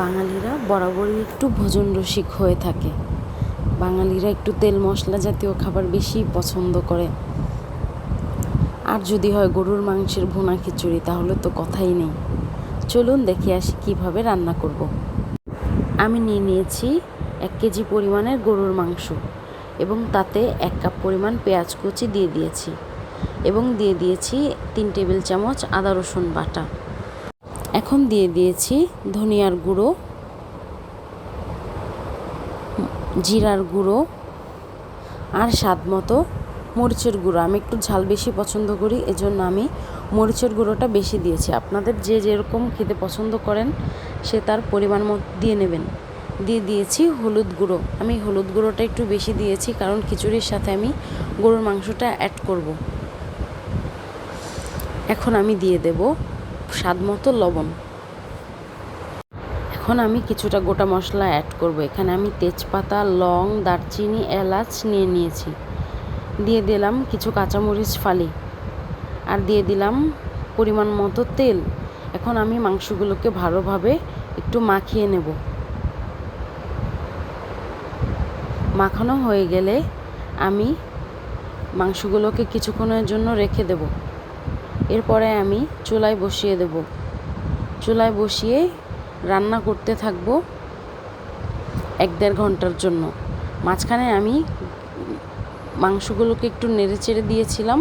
বাঙালিরা বরাবরই একটু ভোজন রসিক হয়ে থাকে। বাঙালিরা একটু তেল মশলা জাতীয় খাবার বেশি পছন্দ করে। আর যদি হয় গরুর মাংসের ভুনা খিচুড়ি, তাহলে তো কথাই নেই। চলুন দেখে আসি কিভাবে রান্না করব। আমি নিয়ে নিয়েছি 1 কেজি পরিমাণের গরুর মাংস এবং তাতে 1 কাপ পরিমাণ পেঁয়াজ কুচি দিয়ে দিয়েছি এবং দিয়ে দিয়েছি 3 টেবিল চামচ আদা রসুন বাটা। এখন দিয়ে দিয়েছি ধনিয়ার গুঁড়ো, জিরার গুঁড়ো আর স্বাদ মতো মরিচের গুঁড়ো। আমি একটু ঝাল বেশি পছন্দ করি, এজন্য আমি মরিচের গুঁড়োটা বেশি দিয়েছি। আপনাদের যে যেরকম খেতে পছন্দ করেন সে তার পরিমাণ মতো দিয়ে নেবেন। দিয়ে দিয়েছি হলুদ গুঁড়ো। আমি হলুদ গুঁড়োটা একটু বেশি দিয়েছি কারণ খিচুড়ির সাথে আমি গরুর মাংসটা অ্যাড করব। এখন আমি দিয়ে দেব স্বাদ মতো লবণ। এখন আমি কিছুটা গোটা মশলা অ্যাড করব। এখানে আমি তেজপাতা, লং, দারচিনি, এলাচ নিয়ে নিয়েছি। দিয়ে দিলাম কিছু কাঁচামরিচ ফালি আর দিয়ে দিলাম পরিমাণ মতো তেল। এখন আমি মাংসগুলোকে ভালোভাবে একটু মাখিয়ে নেব। মাখানো হয়ে গেলে আমি মাংসগুলোকে কিছুক্ষণের জন্য রেখে দেব। এরপরে আমি চুলায় বসিয়ে দেব। চুলায় বসিয়ে রান্না করতে থাকবো 1-1.5 ঘন্টার জন্য। মাঝখানে আমি মাংসগুলোকে একটু নেড়েচেড়ে দিয়েছিলাম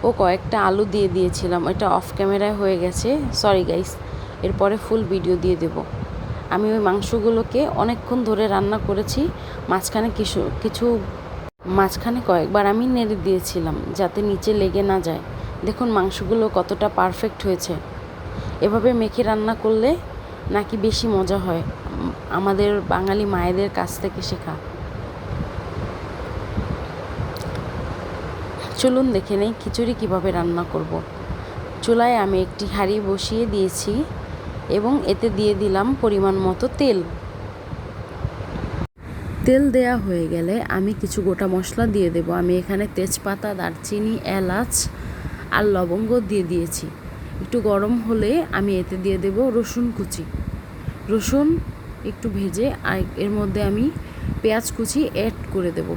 ও কয়েকটা আলু দিয়ে দিয়েছিলাম। এটা অফ ক্যামেরায় হয়ে গেছে, সরি গাইস। এরপরে ফুল ভিডিও দিয়ে দেব। আমি ওই মাংসগুলোকে অনেকক্ষণ ধরে রান্না করেছি। মাঝখানে কয়েকবার আমি নেড়ে দিয়েছিলাম যাতে নিচে লেগে না যায়। দেখুন মাংসগুলো কতটা পারফেক্ট হয়েছে। এভাবে মেখে রান্না করলে নাকি বেশি মজা হয়, আমাদের বাঙালি মায়েদের কাছ থেকে শেখা। চলুন দেখে নেই খিচুড়ি কিভাবে রান্না করব। চুলায় আমি একটি হাঁড়ি বসিয়ে দিয়েছি এবং এতে দিয়ে দিলাম পরিমাণ মতো তেল। তেল দেয়া হয়ে গেলে আমি কিছু গোটা মশলা দিয়ে দেব। আমি এখানে তেজপাতা, দারচিনি, এলাচ আর লবঙ্গ দিয়ে দিয়েছি। একটু গরম হলে আমি এতে দিয়ে দেব রসুন কুচি। রসুন একটু ভেজে আর এর মধ্যে আমি পেঁয়াজ কুচি অ্যাড করে দেব।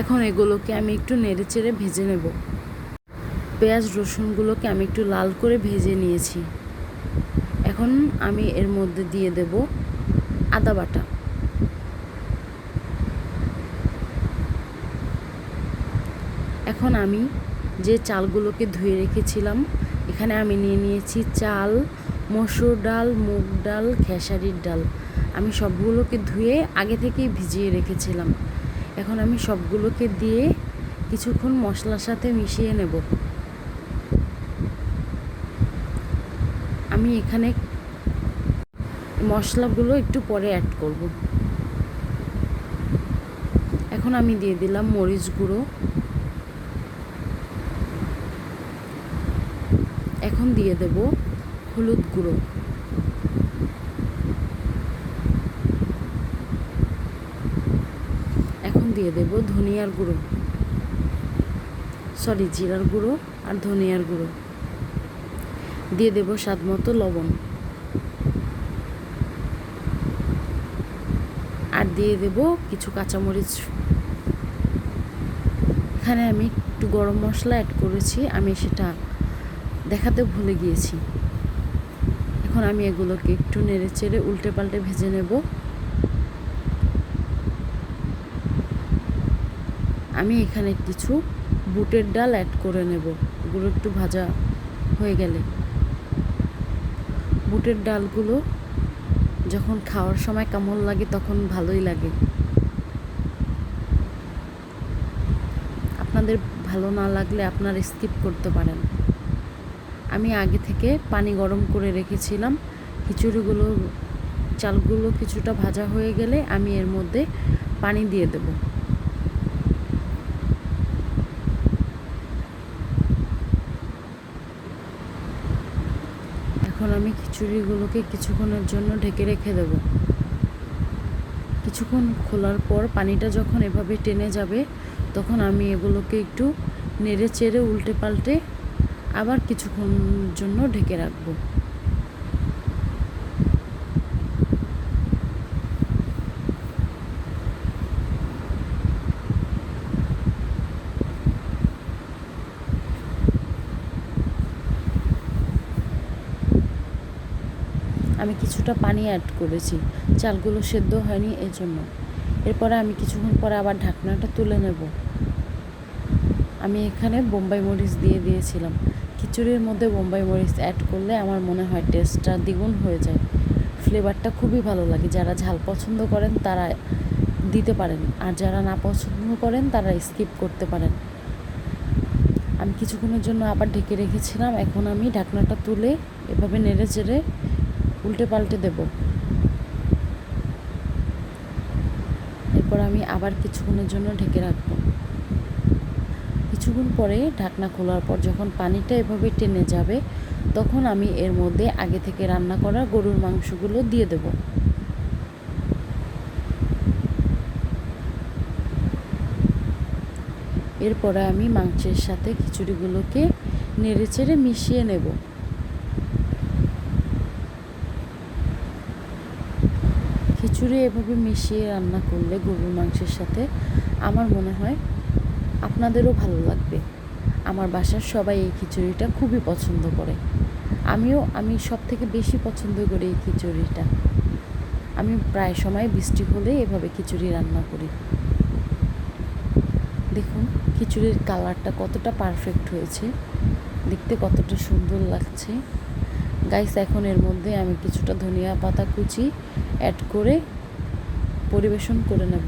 এখন এগুলোকে আমি একটু নেড়েচেড়ে ভেজে নেব। পেঁয়াজ রসুনগুলোকে আমি একটু লাল করে ভেজে নিয়েছি। এখন আমি এর মধ্যে দিয়ে দেব আদা বাটা। এখন আমি যে চালগুলোকে ধুয়ে রেখেছিলাম, এখানে আমি নিয়ে নিয়েছি চাল, মসুর ডাল, মুগ ডাল, খেসারির ডাল। আমি সবগুলোকে ধুয়ে আগে থেকেই ভিজিয়ে রেখেছিলাম। এখন আমি সবগুলোকে দিয়ে কিছুক্ষণ মশলার সাথে মিশিয়ে নেব। আমি এখানে মশলাগুলো একটু পরে অ্যাড করব। এখন আমি দিয়ে দিলাম মরিচ গুঁড়ো। এখন দিয়ে দেব হলুদ গুঁড়ো। এখন দিয়ে দেব ধনিয়ার গুঁড়ো, জিরার গুঁড়ো আর ধনিয়ার গুঁড়ো। দিয়ে দেব স্বাদ মতো লবণ আর দিয়ে দেব কিছু কাঁচামরিচ। এখানে আমি একটু গরম মশলা অ্যাড করেছি, আমি সেটা দেখাতে ভুলে গিয়েছি। এখন আমি এগুলোকে একটু নেড়েচেড়ে উল্টে পাল্টে ভেজে নেব। আমি এখানে কিছু বুটের ডাল অ্যাড করে নেব। এগুলো একটু ভাজা হয়ে গেলে বুটের ডালগুলো যখন খাওয়ার সময় কেমন লাগে তখন ভালোই লাগে। আপনাদের ভালো না লাগলে আপনারা স্কিপ করতে পারেন। আমি আগে থেকে পানি গরম করে রেখেছিলাম। চালগুলো কিছুটা ভাজা হয়ে গেলে আমি এর মধ্যে পানি দিয়ে দেব। এখন আমি খিচুড়িগুলোকে কিছুক্ষণের জন্য ঢেকে রেখে দেব। কিছুক্ষণ খোলার পর পানিটা যখন এভাবে টেনে যাবে, তখন আমি এগুলোকে একটু নেড়ে চেড়ে উল্টে পাল্টে আবার কিছুক্ষণ জন্য ঢেকে রাখবো। আমি কিছুটা পানি অ্যাড করেছি, চালগুলো সেদ্ধ হয়নি এজন্য। এরপরে আমি কিছুক্ষণ পরে আবার ঢাকনাটা তুলে নেব। আমি এখানে বোম্বাই মরিচ দিয়ে দিয়েছিলাম। খিচুড়ির মধ্যে বোম্বাই মরিচ অ্যাড করলে আমার মনে হয় টেস্টটা দ্বিগুণ হয়ে যায়, ফ্লেভারটা খুবই ভালো লাগে। যারা ঝাল পছন্দ করেন তারা দিতে পারেন, আর যারা না পছন্দ করেন তারা স্কিপ করতে পারেন। আমি কিছুক্ষণের জন্য আবার ঢেকে রেখেছিলাম। এখন আমি ঢাকনাটা তুলে এভাবে নেড়ে চেড়ে উল্টে পাল্টে দেব। এরপর আমি আবার কিছুক্ষণের জন্য ঢেকে রাখবো। কিছুক্ষণ পরে ঢাকনা খোলার পর যখন পানিটা এভাবে টেনে যাবে, তখন আমি এর মধ্যে আগে থেকে রান্না করা গরুর মাংসগুলো দিয়ে দেব। এরপরে আমি মাংসের সাথে খিচুড়িগুলোকে নেড়ে চেড়ে মিশিয়ে নেব। খিচুড়ি এভাবে মিশিয়ে রান্না করলে গরুর মাংসের সাথে আমার মনে হয় আপনাদেরও ভালো লাগবে। আমার বাসার সবাই এই খিচুড়িটা খুবই পছন্দ করে। আমি সব থেকে বেশি পছন্দ করি এই খিচুড়িটা। আমি প্রায় সময় বৃষ্টি হলে এভাবে খিচুড়ি রান্না করি। দেখুন খিচুড়ির কালারটা কতটা পারফেক্ট হয়েছে, দেখতে কতটা সুন্দর লাগছে। গাইস, এখন এর মধ্যে আমি কিছুটা ধনিয়া পাতা কুচি অ্যাড করে পরিবেশন করে নেব।